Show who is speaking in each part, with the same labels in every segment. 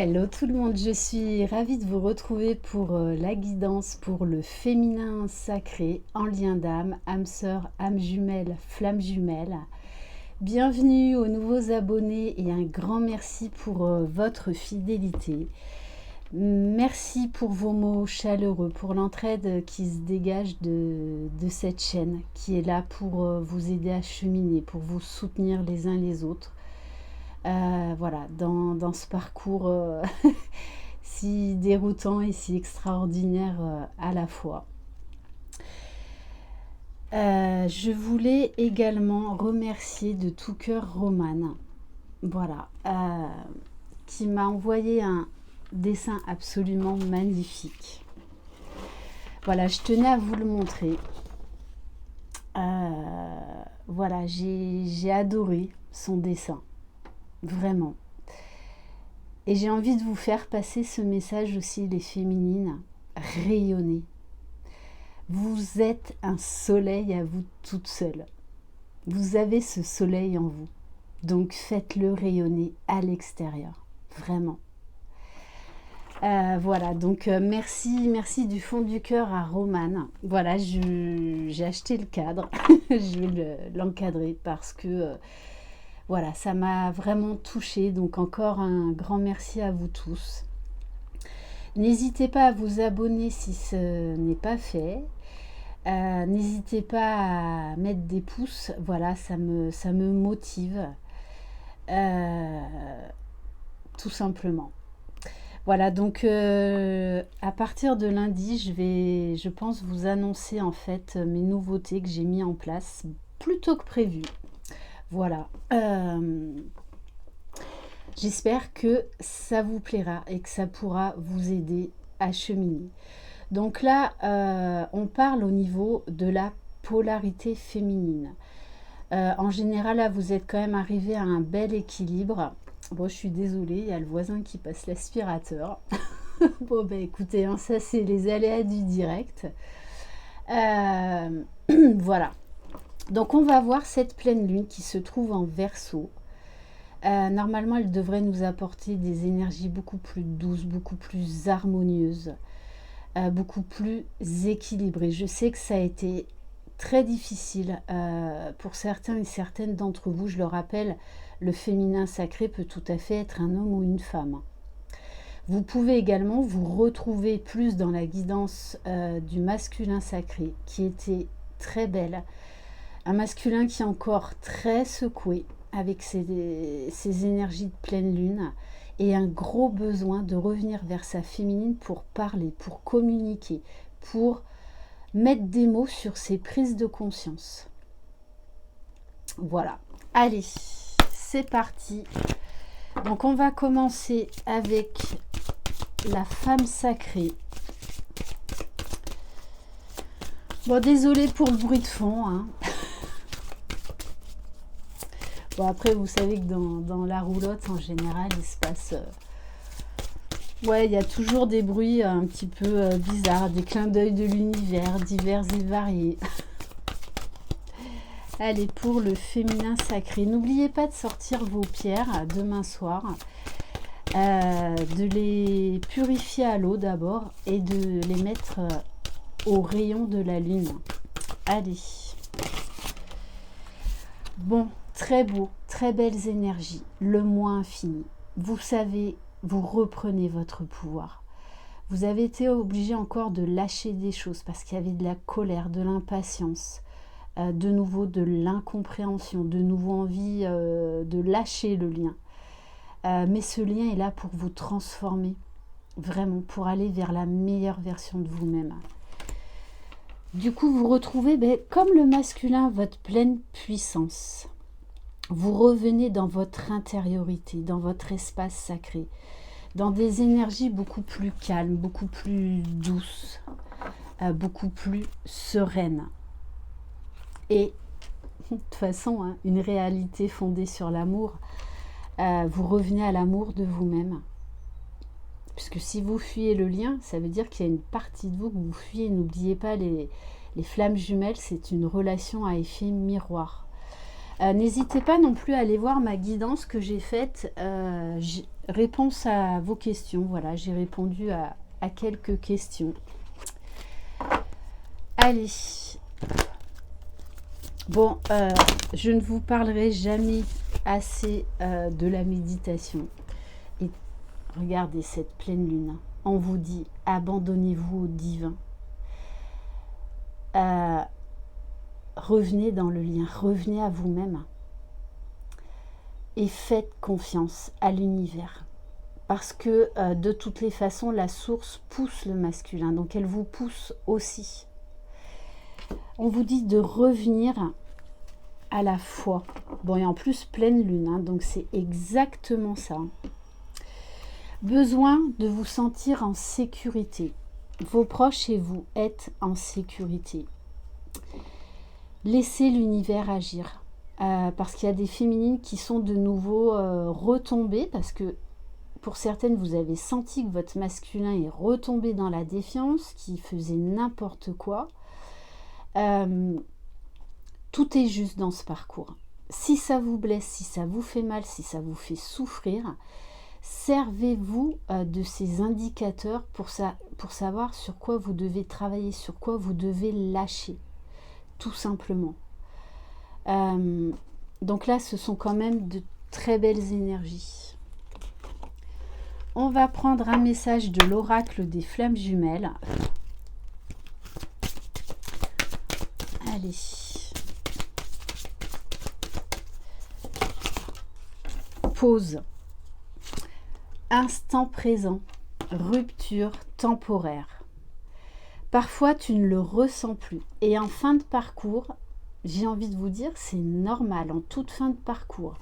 Speaker 1: Hello tout le monde, je suis ravie de vous retrouver pour la guidance pour le féminin sacré en lien d'âme, âme sœur, âme jumelle, flamme jumelle. Bienvenue aux nouveaux abonnés et un grand merci pour votre fidélité. Merci pour vos mots chaleureux, pour l'entraide qui se dégage de cette chaîne, qui est là pour vous aider à cheminer, pour vous soutenir les uns les autres. Voilà, dans ce parcours si déroutant et si extraordinaire à la fois. Je voulais également remercier de tout cœur Romane, voilà, qui m'a envoyé un dessin absolument magnifique. Voilà, je tenais à vous le montrer. Voilà, j'ai adoré son dessin. Vraiment. Et j'ai envie de vous faire passer ce message aussi, les féminines. Rayonnez. Vous êtes un soleil à vous toute seule. Vous avez ce soleil en vous. Donc faites-le rayonner à l'extérieur. Vraiment. Voilà, donc merci du fond du cœur à Romane. Voilà, j'ai acheté le cadre. Je vais l'encadrer parce que... voilà, ça m'a vraiment touchée, donc encore un grand merci à vous tous. N'hésitez pas à vous abonner si ce n'est pas fait. N'hésitez pas à mettre des pouces, voilà, ça me motive. Tout simplement. Voilà, donc à partir de lundi, je pense vous annoncer en fait mes nouveautés que j'ai mis en place plus tôt que prévu. Voilà. J'espère que ça vous plaira et que ça pourra vous aider à cheminer. Donc là, on parle au niveau de la polarité féminine. En général, là, vous êtes quand même arrivé à un bel équilibre. Bon, je suis désolée, il y a le voisin qui passe l'aspirateur. Bon, ben écoutez, hein, ça c'est les aléas du direct. Voilà. Donc on va voir cette pleine lune qui se trouve en Verseau. Normalement, elle devrait nous apporter des énergies beaucoup plus douces, beaucoup plus harmonieuses, beaucoup plus équilibrées. Je sais que ça a été très difficile pour certains et certaines d'entre vous. Je le rappelle, le féminin sacré peut tout à fait être un homme ou une femme. Vous pouvez également vous retrouver plus dans la guidance du masculin sacré, qui était très belle. Un masculin qui est encore très secoué avec ses énergies de pleine lune et un gros besoin de revenir vers sa féminine pour parler, pour communiquer, pour mettre des mots sur ses prises de conscience. Voilà. Allez, c'est parti. Donc on va commencer avec la femme sacrée. Bon, désolée pour le bruit de fond, hein. Bon, après, vous savez que dans la roulotte, en général, il se passe... ouais, il y a toujours des bruits un petit peu bizarres, des clins d'œil de l'univers, divers et variés. Allez, pour le féminin sacré, n'oubliez pas de sortir vos pierres demain soir, de les purifier à l'eau d'abord et de les mettre au rayon de la lune. Allez. Bon. Très beau, très belles énergies, le moi infini. Vous savez, vous reprenez votre pouvoir. Vous avez été obligé encore de lâcher des choses parce qu'il y avait de la colère, de l'impatience, de nouveau de l'incompréhension, de nouveau envie de lâcher le lien. Mais ce lien est là pour vous transformer, vraiment, pour aller vers la meilleure version de vous-même. Du coup, vous retrouvez, comme le masculin, votre pleine puissance. Vous revenez dans votre intériorité, dans votre espace sacré, dans des énergies beaucoup plus calmes, beaucoup plus douces, beaucoup plus sereines. Et de toute façon, hein, une réalité fondée sur l'amour, vous revenez à l'amour de vous-même. Puisque si vous fuyez le lien, ça veut dire qu'il y a une partie de vous que vous fuyez. N'oubliez pas, les flammes jumelles, c'est une relation à effet miroir. N'hésitez pas non plus à aller voir ma guidance que j'ai faite, réponse à vos questions. Voilà, j'ai répondu à quelques questions. Allez. Bon, je ne vous parlerai jamais assez de la méditation. Et regardez cette pleine lune. On vous dit, abandonnez-vous au divin. Revenez dans le lien, revenez à vous-même. Et faites confiance à l'univers. Parce que de toutes les façons, la source pousse le masculin. Donc elle vous pousse aussi. On vous dit de revenir à la foi. Bon, et en plus, pleine lune, hein, donc c'est exactement ça. Besoin de vous sentir en sécurité. Vos proches et vous êtes en sécurité. Laissez l'univers agir. Parce qu'il y a des féminines qui sont de nouveau retombées, parce que pour certaines, vous avez senti que votre masculin est retombé dans la défiance, qu'il faisait n'importe quoi. Tout est juste dans ce parcours. Si ça vous blesse, si ça vous fait mal, si ça vous fait souffrir, servez-vous de ces indicateurs pour savoir sur quoi vous devez travailler, sur quoi vous devez lâcher, tout simplement. Donc là, ce sont quand même de très belles énergies. On va prendre un message de l'oracle des flammes jumelles. Allez. Pause. Instant présent. Rupture temporaire. Parfois, tu ne le ressens plus. Et en fin de parcours, j'ai envie de vous dire, c'est normal, en toute fin de parcours.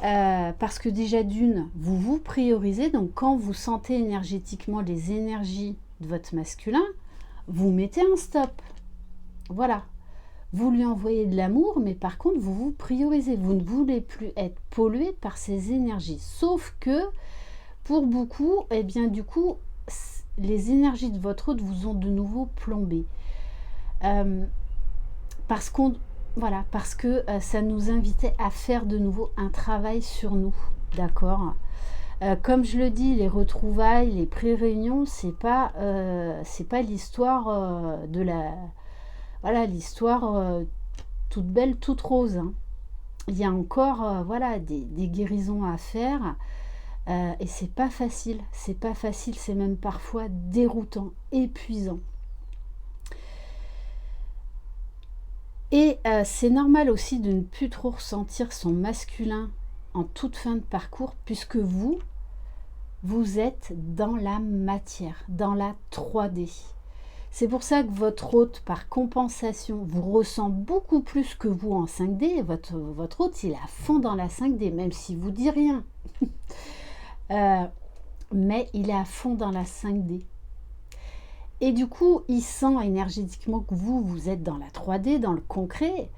Speaker 1: Parce que déjà d'une, vous vous priorisez. Donc, quand vous sentez énergétiquement les énergies de votre masculin, vous mettez un stop. Voilà. Vous lui envoyez de l'amour, mais par contre, vous vous priorisez. Vous ne voulez plus être pollué par ces énergies. Sauf que, pour beaucoup, eh bien, du coup, les énergies de votre hôte vous ont de nouveau plombé. Parce que ça nous invitait à faire de nouveau un travail sur nous. D'accord ? Comme je le dis, les retrouvailles, les pré-réunions, c'est pas l'histoire de la... Voilà, l'histoire toute belle, toute rose. Hein. Il y a encore des guérisons à faire et c'est pas facile. C'est pas facile, c'est même parfois déroutant, épuisant. Et c'est normal aussi de ne plus trop ressentir son masculin en toute fin de parcours puisque vous êtes dans la matière, dans la 3D. C'est pour ça que votre hôte, par compensation, vous ressent beaucoup plus que vous en 5D. Votre hôte, il est à fond dans la 5D, même s'il ne vous dit rien. Mais il est à fond dans la 5D. Et du coup, il sent énergétiquement que vous êtes dans la 3D, dans le concret.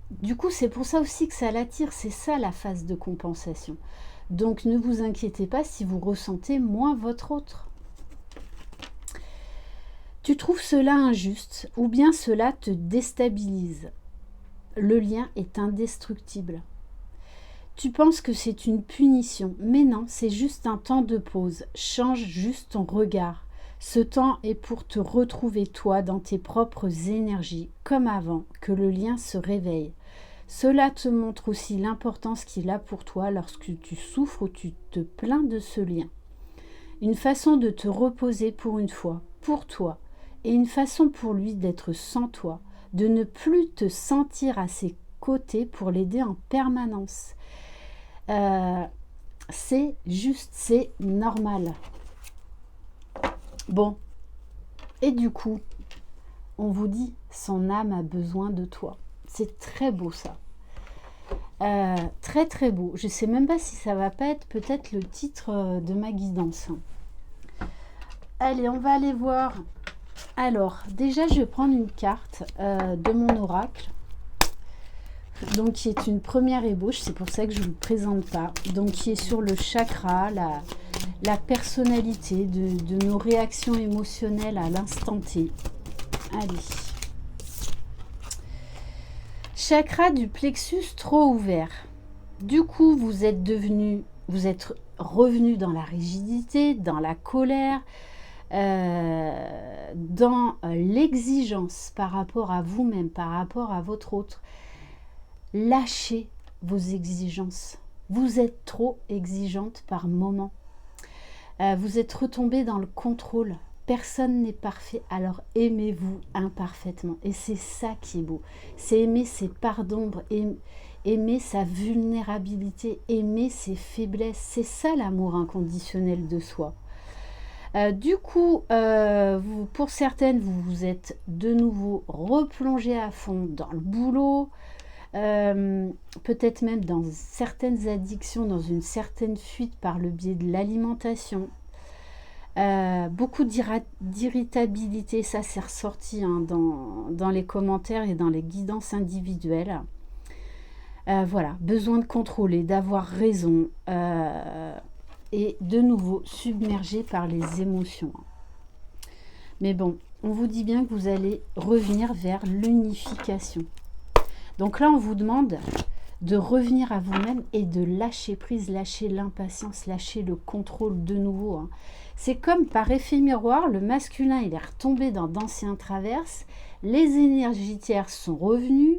Speaker 1: Du coup, c'est pour ça aussi que ça l'attire. C'est ça la phase de compensation. Donc, ne vous inquiétez pas si vous ressentez moins votre autre. Tu trouves cela injuste ou bien cela te déstabilise. Le lien est indestructible. Tu penses que c'est une punition, mais non, c'est juste un temps de pause. Change juste ton regard. Ce temps est pour te retrouver toi dans tes propres énergies, comme avant, que le lien se réveille. Cela te montre aussi l'importance qu'il a pour toi lorsque tu souffres ou tu te plains de ce lien. Une façon de te reposer pour une fois, pour toi, et une façon pour lui d'être sans toi, de ne plus te sentir à ses côtés pour l'aider en permanence. C'est juste, c'est normal. Bon, et du coup, on vous dit, son âme a besoin de toi. C'est très beau ça. Très très beau. Je ne sais même pas si ça va pas être peut-être le titre de ma guidance. Allez, on va aller voir. Alors, déjà, je vais prendre une carte de mon oracle. Donc, qui est une première ébauche. C'est pour ça que je ne vous présente pas. Donc, qui est sur le chakra, la personnalité de nos réactions émotionnelles à l'instant T. Allez. chakra du plexus trop ouvert. Du coup, vous êtes revenu dans la rigidité, dans la colère, dans l'exigence par rapport à vous-même, par rapport à votre autre. Lâchez vos exigences. Vous êtes trop exigeante par moment. Vous êtes retombé dans le contrôle. Personne n'est parfait, alors aimez-vous imparfaitement. Et c'est ça qui est beau. C'est aimer ses parts d'ombre, aimer sa vulnérabilité, aimer ses faiblesses. C'est ça l'amour inconditionnel de soi. Du coup, pour certaines, vous vous êtes de nouveau replongé à fond dans le boulot, peut-être même dans certaines addictions, dans une certaine fuite par le biais de l'alimentation. Beaucoup d'irritabilité, ça c'est ressorti hein, dans les commentaires et dans les guidances individuelles. Voilà, besoin de contrôler, d'avoir raison et de nouveau submergé par les émotions. Mais bon, on vous dit bien que vous allez revenir vers l'unification. Donc là, on vous demande de revenir à vous-même et de lâcher prise, lâcher l'impatience, lâcher le contrôle de nouveau. Hein. C'est comme par effet miroir, le masculin il est retombé dans d'anciens traverses, les énergies tierces sont revenues,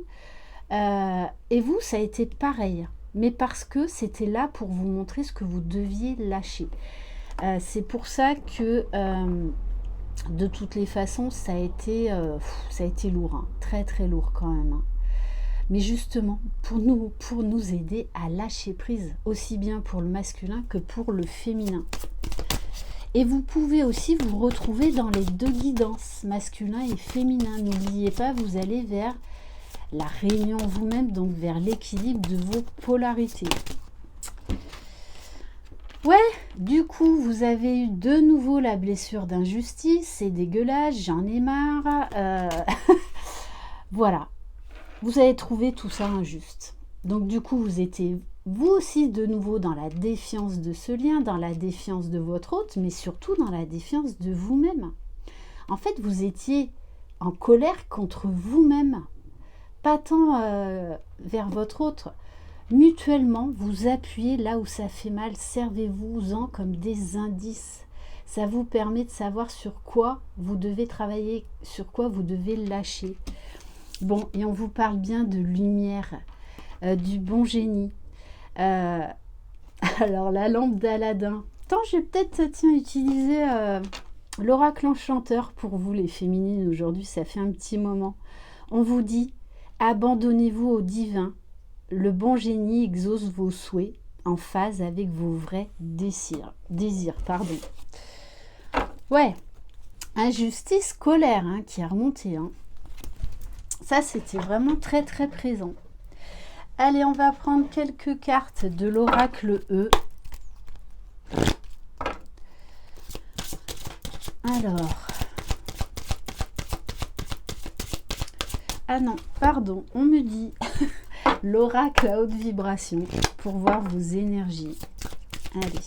Speaker 1: et vous ça a été pareil, mais parce que c'était là pour vous montrer ce que vous deviez lâcher. C'est pour ça que de toutes les façons ça a été lourd, hein, très très lourd quand même. Hein. Mais justement, pour nous aider à lâcher prise, aussi bien pour le masculin que pour le féminin. Et vous pouvez aussi vous retrouver dans les deux guidances, masculin et féminin. N'oubliez pas, vous allez vers la réunion vous-même, donc vers l'équilibre de vos polarités. Ouais, du coup, vous avez eu de nouveau la blessure d'injustice, c'est dégueulasse, j'en ai marre. Voilà, vous avez trouvé tout ça injuste. Donc du coup, vous étiez vous aussi de nouveau dans la défiance de ce lien, dans la défiance de votre hôte, mais surtout dans la défiance de vous-même. En fait, vous étiez en colère contre vous-même, pas tant vers votre autre. Mutuellement, vous appuyez là où ça fait mal, servez-vous-en comme des indices. Ça vous permet de savoir sur quoi vous devez travailler, sur quoi vous devez lâcher. Bon, et on vous parle bien de lumière, du bon génie. Alors, la lampe d'Aladin. Attends, je vais peut-être, utiliser l'oracle enchanteur pour vous, les féminines, aujourd'hui. Ça fait un petit moment. On vous dit, abandonnez-vous au divin. Le bon génie exauce vos souhaits en phase avec vos vrais désirs. Ouais, injustice, colère hein, qui a remonté. Hein. Ça, c'était vraiment très, très présent. Allez, on va prendre quelques cartes de l'oracle E. Alors. Ah non, pardon, on me dit l'oracle à haute vibration pour voir vos énergies. Allez.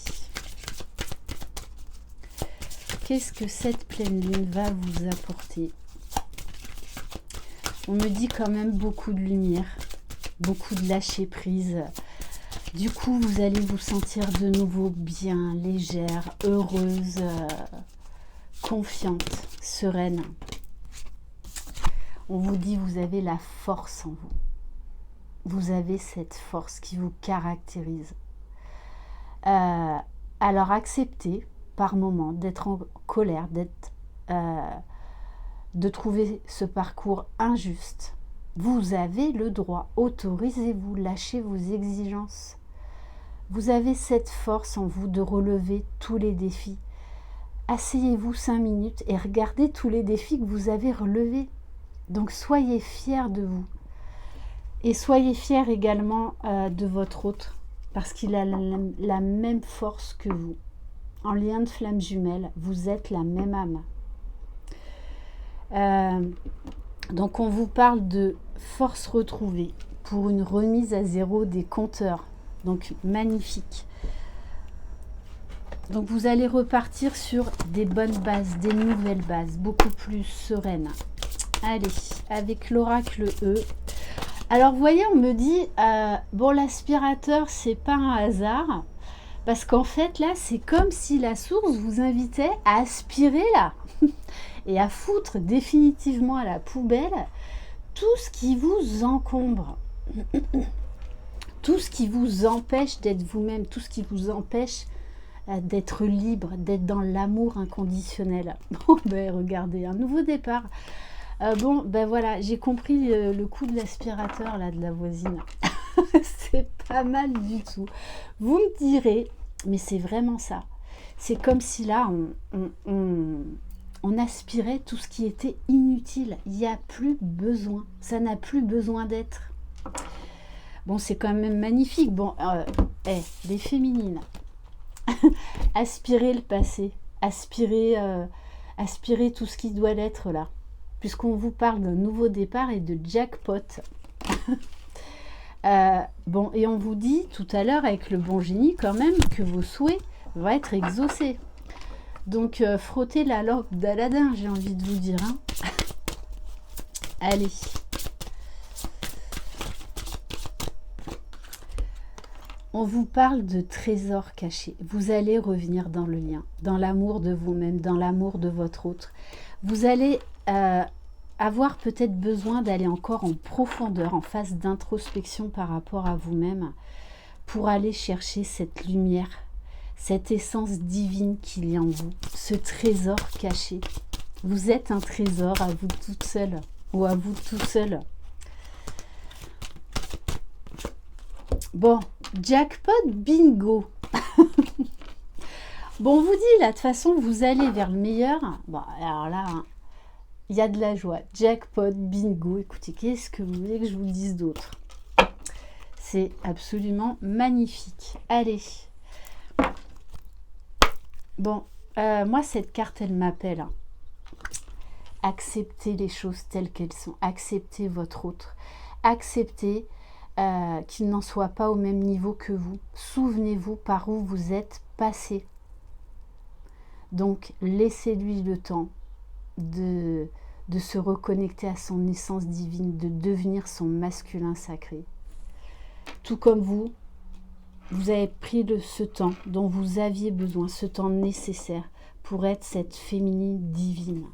Speaker 1: Qu'est-ce que cette pleine lune va vous apporter? On me dit quand même beaucoup de lumière. Beaucoup de lâcher prise. Du coup, vous allez vous sentir de nouveau bien, légère, heureuse, confiante, sereine. On vous dit, vous avez la force en vous. Vous avez cette force qui vous caractérise. Alors, acceptez par moment d'être en colère, de trouver ce parcours injuste. Vous avez le droit, autorisez-vous, lâchez vos exigences. Vous avez cette force en vous de relever tous les défis. Asseyez-vous 5 minutes et regardez tous les défis que vous avez relevés. Donc soyez fiers de vous. Et soyez fiers également de votre autre, parce qu'il a la même force que vous. En lien de flamme jumelle, vous êtes la même âme. Donc on vous parle de force retrouvée pour une remise à zéro des compteurs. Donc magnifique. Donc vous allez repartir sur des bonnes bases, des nouvelles bases, beaucoup plus sereines. Allez, avec l'oracle E. Alors, vous voyez, on me dit, bon, l'aspirateur, c'est pas un hasard, parce qu'en fait, là, c'est comme si la source vous invitait à aspirer, là, et à foutre définitivement à la poubelle tout ce qui vous encombre, tout ce qui vous empêche d'être vous-même, tout ce qui vous empêche d'être libre, d'être dans l'amour inconditionnel. Bon, ben regardez, un nouveau départ. Bon, ben voilà, j'ai compris le coup de l'aspirateur, là, de la voisine. C'est pas mal du tout. Vous me direz, mais c'est vraiment ça. C'est comme si là, on aspirait tout ce qui était inutile. Il n'y a plus besoin. Ça n'a plus besoin d'être. Bon, c'est quand même magnifique. Bon, les féminines. Aspirer le passé. Aspirer tout ce qui doit l'être là. Puisqu'on vous parle d'un nouveau départ et de jackpot. Bon, et on vous dit tout à l'heure avec le bon génie quand même que vos souhaits vont être exaucés. Donc, frottez la lampe d'Aladin, j'ai envie de vous dire. Hein. Allez. On vous parle de trésors cachés. Vous allez revenir dans le lien, dans l'amour de vous-même, dans l'amour de votre autre. Vous allez avoir peut-être besoin d'aller encore en profondeur, en phase d'introspection par rapport à vous-même, pour aller chercher cette lumière, cette essence divine qu'il y a en vous, ce trésor caché. Vous êtes un trésor à vous toute seule, ou à vous tout seul. Bon, jackpot bingo. Bon, on vous dit là, de toute façon, vous allez vers le meilleur. Bon, alors là, hein, il y a de la joie. Jackpot bingo. Écoutez, qu'est-ce que vous voulez que je vous dise d'autre? C'est absolument magnifique. Allez. Bon, moi, cette carte, elle m'appelle. Hein. Acceptez les choses telles qu'elles sont. Acceptez votre autre. Acceptez qu'il n'en soit pas au même niveau que vous. Souvenez-vous par où vous êtes passé. Donc, laissez-lui le temps de se reconnecter à son essence divine, de devenir son masculin sacré. Tout comme vous avez pris ce temps dont vous aviez besoin, ce temps nécessaire pour être cette féminine divine.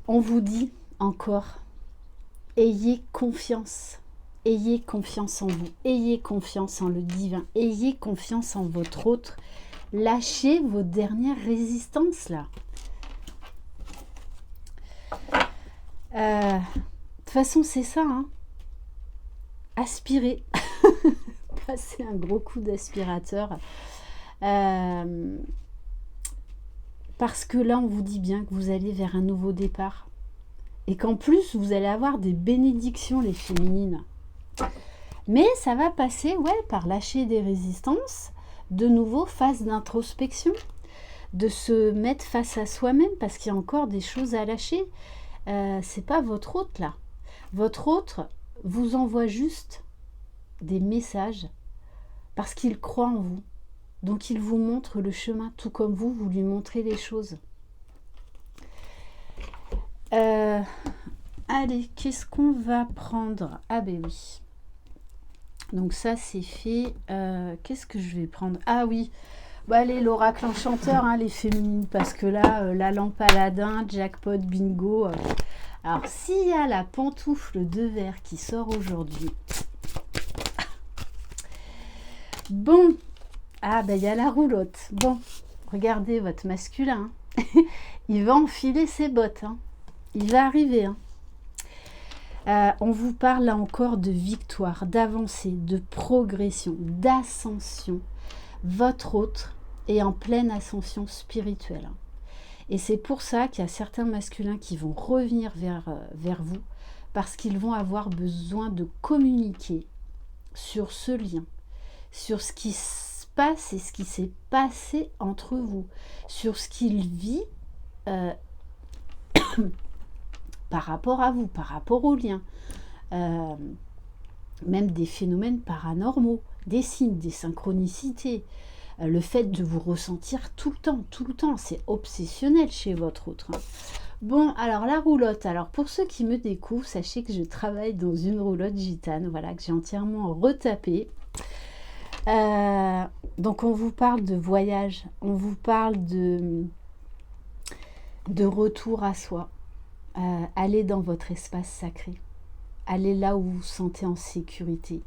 Speaker 1: On vous dit encore, ayez confiance en vous, ayez confiance en le divin, ayez confiance en votre autre, lâchez vos dernières résistances là. De toute façon c'est ça, hein. Aspirez, passez un gros coup d'aspirateur. Parce que là, on vous dit bien que vous allez vers un nouveau départ. Et qu'en plus, vous allez avoir des bénédictions, les féminines. Mais ça va passer, ouais, par lâcher des résistances, de nouveau, phase d'introspection, de se mettre face à soi-même, parce qu'il y a encore des choses à lâcher. C'est pas votre autre, là. Votre autre vous envoie juste des messages, parce qu'il croit en vous. Donc, il vous montre le chemin, tout comme vous lui montrez les choses. Allez, qu'est-ce qu'on va prendre? Ah ben oui. Donc ça, c'est fait. Qu'est-ce que je vais prendre? Ah oui. Bon, allez, l'oracle enchanteur, hein, les féminines, parce que là, la lampe Aladin, jackpot, bingo. Alors, s'il y a la pantoufle de verre qui sort aujourd'hui. Bon. Ah, ben il y a la roulotte. Bon, regardez votre masculin. Il va enfiler ses bottes. Hein. Il va arriver. Hein. On vous parle là encore de victoire, d'avancée, de progression, d'ascension. Votre autre est en pleine ascension spirituelle. Hein. Et c'est pour ça qu'il y a certains masculins qui vont revenir vers vous parce qu'ils vont avoir besoin de communiquer sur ce lien, sur ce qui passe et ce qui s'est passé entre vous, sur ce qu'il vit par rapport à vous, par rapport au lien, même des phénomènes paranormaux, des signes, des synchronicités, le fait de vous ressentir tout le temps, c'est obsessionnel chez votre autre. Hein. Bon, alors la roulotte. Alors pour ceux qui me découvrent, sachez que je travaille dans une roulotte gitane, voilà, que j'ai entièrement retapée. Donc on vous parle de voyage, on vous parle de retour à soi. Allez dans votre espace sacré. Allez là où vous vous sentez en sécurité.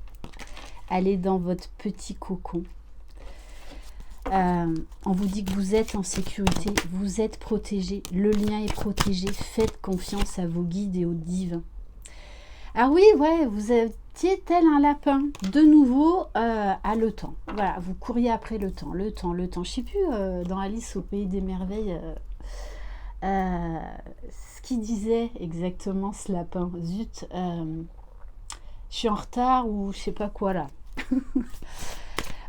Speaker 1: Allez dans votre petit cocon. On vous dit que vous êtes en sécurité, vous êtes protégé, le lien est protégé, faites confiance à vos guides et au divin. Ah oui, ouais, vous étiez tel un lapin, de nouveau à le temps. Voilà, vous couriez après le temps. Je ne sais plus, dans Alice au Pays des Merveilles, ce qu'il disait exactement ce lapin. Zut, je suis en retard ou je sais pas quoi là.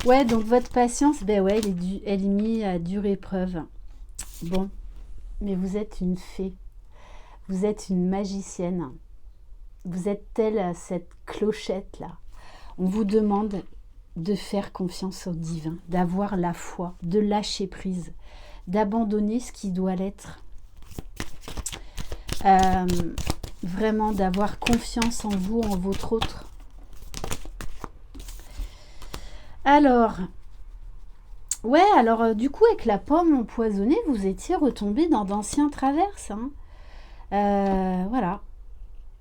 Speaker 1: Ouais, donc votre patience, ben ouais, elle est mise à dure épreuve. Bon, mais vous êtes une fée, vous êtes une magicienne, vous êtes telle cette clochette là. On vous demande de faire confiance au divin, d'avoir la foi, de lâcher prise, d'abandonner ce qui doit l'être. Vraiment d'avoir confiance en vous, en votre autre. Alors, ouais, alors du coup, avec la pomme empoisonnée, vous étiez retombé dans d'anciens traverses. Hein. Voilà.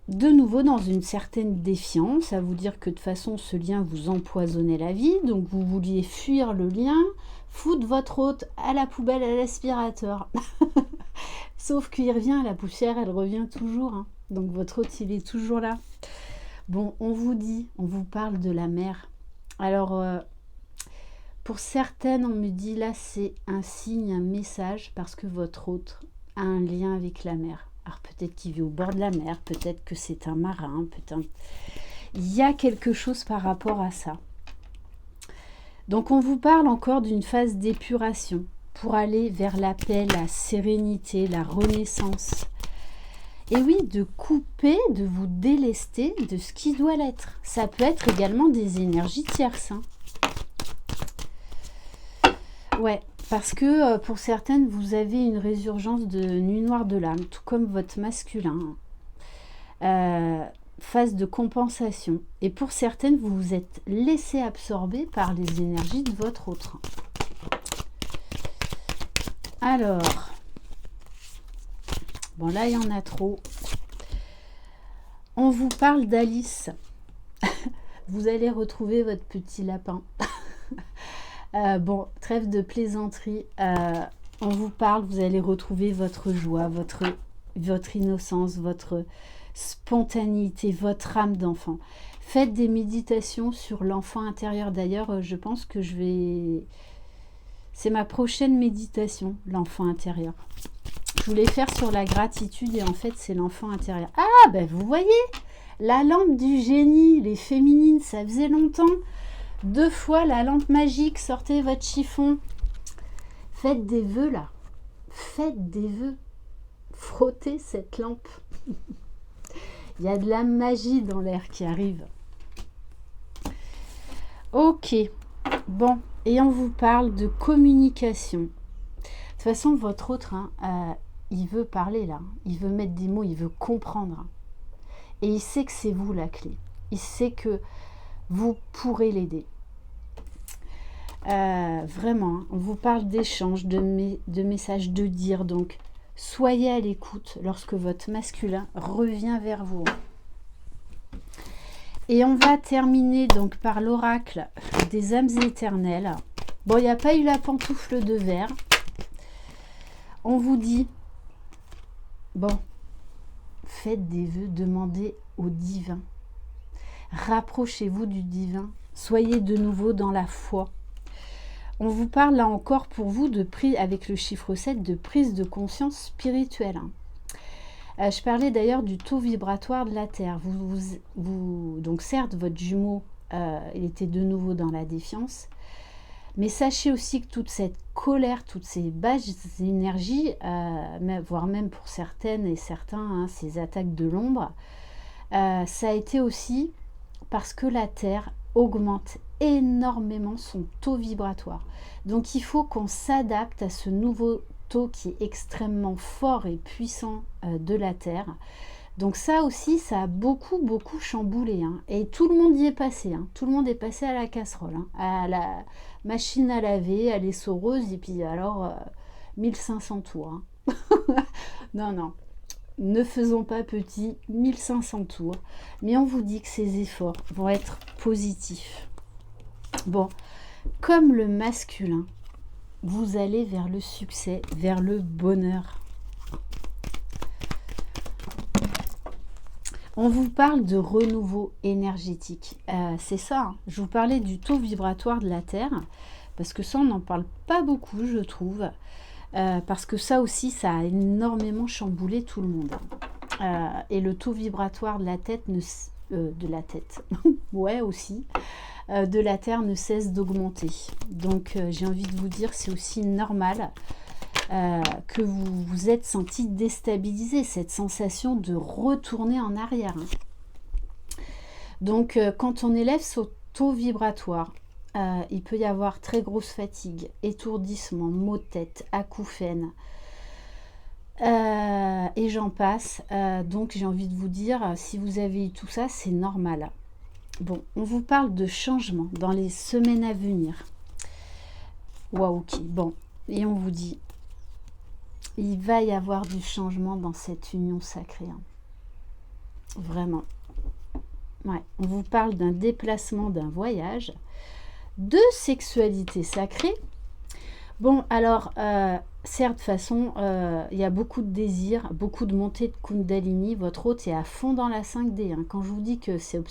Speaker 1: De nouveau dans une certaine défiance, à vous dire que de toute façon, ce lien vous empoisonnait la vie. Donc, vous vouliez fuir le lien, foutre votre hôte à la poubelle, à l'aspirateur. Sauf qu'il revient, la poussière, elle revient toujours. Hein. Donc, votre hôte, il est toujours là. Bon, on vous parle de la mer. Alors, pour certaines, on me dit là, c'est un signe, un message, parce que votre hôte a un lien avec la mer. Alors peut-être qu'il vit au bord de la mer, peut-être que c'est un marin, peut-être... Il y a quelque chose par rapport à ça. Donc on vous parle encore d'une phase d'épuration pour aller vers la paix, la sérénité, la renaissance. Et oui, de couper, de vous délester de ce qui doit l'être. Ça peut être également des énergies tierces. Hein. Ouais, parce que pour certaines, vous avez une résurgence de nuit noire de l'âme, tout comme votre masculin. Phase de compensation. Et pour certaines, vous vous êtes laissé absorber par les énergies de votre autre. Alors, bon là, il y en a trop. On vous parle d'Alice. Vous allez retrouver votre petit lapin. Bon, trêve de plaisanterie. On vous parle, vous allez retrouver votre joie, votre innocence, votre spontanéité, votre âme d'enfant. Faites des méditations sur l'enfant intérieur. D'ailleurs, je pense que c'est ma prochaine méditation, l'enfant intérieur. Je voulais faire sur la gratitude et en fait, c'est l'enfant intérieur. Ah, ben vous voyez, la lampe du génie, les féminines, ça faisait longtemps. 2 fois la lampe magique, sortez votre chiffon. Faites des vœux là. Faites des vœux. Frottez cette lampe. Il y a de la magie dans l'air qui arrive. Ok. Bon. Et on vous parle de communication. De toute façon, votre autre, il veut parler là. Il veut mettre des mots, il veut comprendre. Et il sait que c'est vous la clé. Il sait que vous pourrez l'aider. Vraiment, on vous parle d'échanges, de messages, de dire. Donc, soyez à l'écoute lorsque votre masculin revient vers vous. Et on va terminer donc par l'oracle des âmes éternelles. Bon, il n'y a pas eu la pantoufle de verre. On vous dit, bon, faites des vœux, demandez au divin. Rapprochez-vous du divin. Soyez de nouveau dans la foi. On vous parle là encore pour vous avec le chiffre 7 de prise de conscience spirituelle. Je parlais d'ailleurs du taux vibratoire de la Terre. Donc certes, votre jumeau, il était de nouveau dans la défiance. Mais sachez aussi que toute cette colère, toutes ces basses énergies, voire même pour certaines et certains, ces attaques de l'ombre, ça a été aussi parce que la Terre augmente énormément son taux vibratoire. Donc il faut qu'on s'adapte à ce nouveau taux qui est extrêmement fort et puissant de la Terre. Donc ça aussi, ça a beaucoup chamboulé. Hein. Et tout le monde y est passé. Hein. Tout le monde est passé à la casserole, hein, à la machine à laver, à l'essoreuse, et puis alors 1500 tours. Hein. Non, non. Ne faisons pas petit, 1500 tours. Mais on vous dit que ces efforts vont être positifs. Bon, comme le masculin, vous allez vers le succès, vers le bonheur. On vous parle de renouveau énergétique. C'est ça, hein. Je vous parlais du taux vibratoire de la Terre, parce que ça, on n'en parle pas beaucoup, je trouve. Parce que ça aussi, ça a énormément chamboulé tout le monde. Et le taux vibratoire de la tête, ouais aussi, de la Terre ne cesse d'augmenter. Donc j'ai envie de vous dire, c'est aussi normal que vous vous êtes senti déstabilisé, cette sensation de retourner en arrière. Hein. Donc quand on élève son taux vibratoire, il peut y avoir très grosse fatigue, étourdissement, maux de tête, acouphènes, et j'en passe. Donc j'ai envie de vous dire, si vous avez eu tout ça, c'est normal. Bon, on vous parle de changement dans les semaines à venir. Waouh, ok, bon, et on vous dit, il va y avoir du changement dans cette union sacrée. Hein. Vraiment. Ouais, on vous parle d'un déplacement, d'un voyage, de sexualité sacrée. Bon, alors, certes, de toute façon, il y a beaucoup de désirs, beaucoup de montée de Kundalini. Votre hôte est à fond dans la 5D. Hein. Quand je vous dis que c'est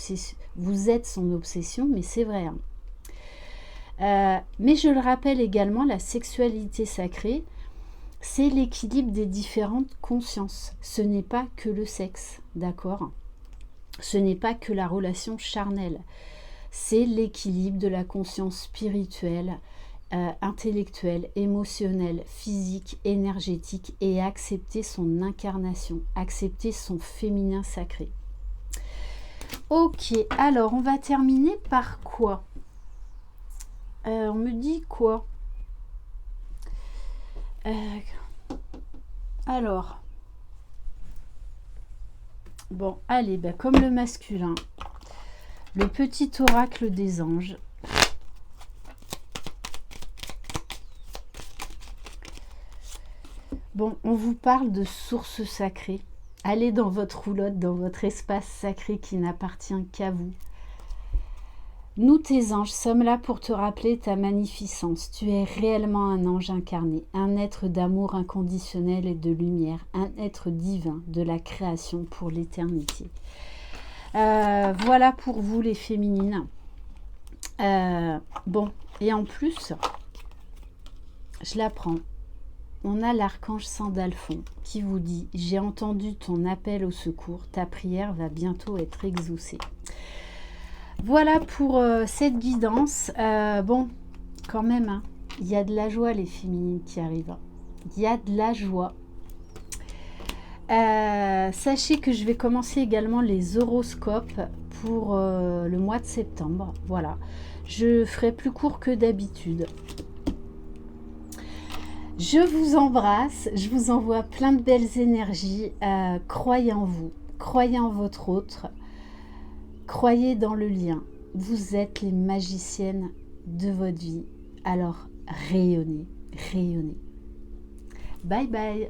Speaker 1: vous êtes son obsession, mais c'est vrai. Hein. Mais je le rappelle également, la sexualité sacrée, c'est l'équilibre des différentes consciences. Ce n'est pas que le sexe, d'accord? Ce n'est pas que la relation charnelle. C'est l'équilibre de la conscience spirituelle, intellectuelle, émotionnelle, physique, énergétique, et accepter son incarnation, accepter son féminin sacré. Ok, alors on va terminer par quoi? On me dit quoi? Alors, bon, allez, ben, comme le masculin, le petit oracle des anges. Bon, on vous parle de source sacrée. Allez dans votre roulotte, dans votre espace sacré qui n'appartient qu'à vous. Nous, tes anges, sommes là pour te rappeler ta magnificence. Tu es réellement un ange incarné, un être d'amour inconditionnel et de lumière, un être divin de la création pour l'éternité. Voilà pour vous les féminines. Bon, et en plus, je l'apprends. On a l'archange Sandalphon qui vous dit « J'ai entendu ton appel au secours, ta prière va bientôt être exaucée ». Voilà pour cette guidance. Bon, quand même, hein, il y a de la joie, les féminines qui arrivent. Il y a de la joie. Sachez que je vais commencer également les horoscopes pour le mois de septembre. Voilà, je ferai plus court que d'habitude. Je vous embrasse, je vous envoie plein de belles énergies. Croyez en vous, croyez en votre autre. Croyez dans le lien. Vous êtes les magiciennes de votre vie. Alors, rayonnez, rayonnez. Bye bye.